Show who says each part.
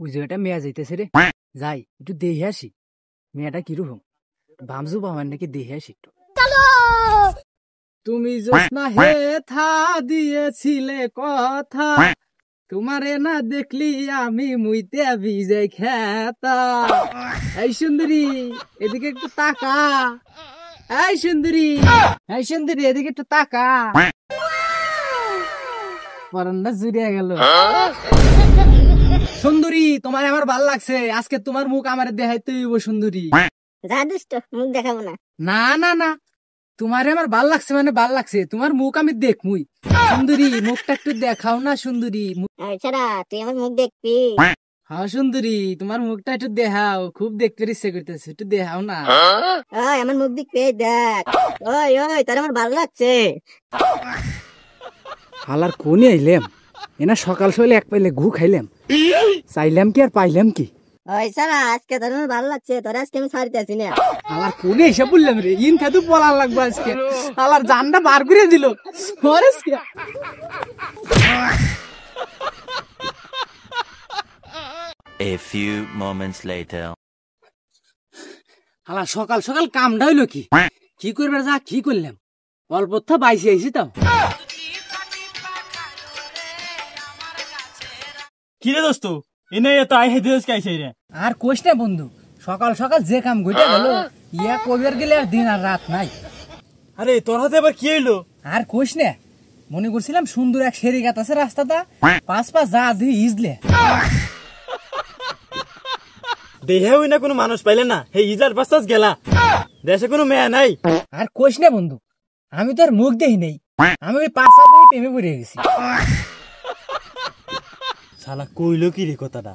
Speaker 1: ওই জায়গাটা মেয়া যাইতেছে রে, যাই একটু দেখে আসি মেয়েটা কিরকম। বামজু বাবার নাকি দেখে আসি একটু। তুমি জোৎস্না হে থা দিয়েছিলে কথা, তোমারে না দেখলি আমি মুইতে ভিজে খেতা। এই সুন্দরী এদিকে একটু তাকা, এই সুন্দরী, এই সুন্দরী এদিকে একটু তাকা। পরানটা জুড়িয়ে গেল। সুন্দরী তোমার আমার ভাল লাগছে, আজকে তোমার মুখ আমার দেখাইতে হইব সুন্দরী।
Speaker 2: যা দুষ্ট, মুখ দেখাবো না।
Speaker 1: না না না, তোমারে আমার ভাল লাগছে মানে ভাল লাগছে, তোমার মুখ আমি দেখমুই। সুন্দরী মুখটা একটু দেখাও না সুন্দরী।
Speaker 2: ছাড়া তুই আমার মুখ দেখবি?
Speaker 1: হ্যাঁ সুন্দরী তোমার মুখটা একটু দেখাও, খুব দেখতে ইচ্ছে করতেছে, একটু দেখাও না।
Speaker 2: ওই আমার মুখ দেখবি, দেখ। ওই ওই তোর আমার ভালো লাগছে।
Speaker 1: হালার কোনে আইলাম, এনা সকাল সকালে এক পাইলে ঘু খাইলাম, চাইলাম কি আর পাইলাম কি।
Speaker 2: ওই ছাড়া আজকে তোর আমার ভালো লাগছে, তোর আজকে আমি ছাড়তেছি না।
Speaker 1: হালার কোনে এসে বললাম রে, ইন খাদু বলার লাগবে আজকে। হালার জানটা বার করে দিল।
Speaker 3: A few moments later.
Speaker 1: হালা সকাল সকাল কামটা হইলো কি, কি করবে যা কি করলাম, অল্প তো বাইসে আইসি তাও।
Speaker 4: কি রে দোস্ত, এনে তো আই হেদে আইছে রে।
Speaker 1: আর কোশ না বন্ধু, সকাল সকাল যে কাম ঘটে গেল, ইয়া কবির গেলে আর দিন আর রাত নাই।
Speaker 4: আরে তোর হাতে আবার কি হইলো?
Speaker 1: আর কোশ না, মনে করছিলাম সুন্দর এক সেরি গাত আছে রাস্তাটা, পাঁচ পাঁচ যা দিয়ে ইজলে।
Speaker 4: দেহে ওই না কোনো মানুষ পাইলে না, হে ইজার পাস্তাস গেলা, দেশে কোনো মেয়া নাই।
Speaker 1: আর কোশ না বন্ধু, আমি তো আর মুখ দেখি নেই, আমি ওই পাঁচা দিয়ে প্রেমে পড়ে গেছি।
Speaker 4: শালা কইলো কি রে কথাটা?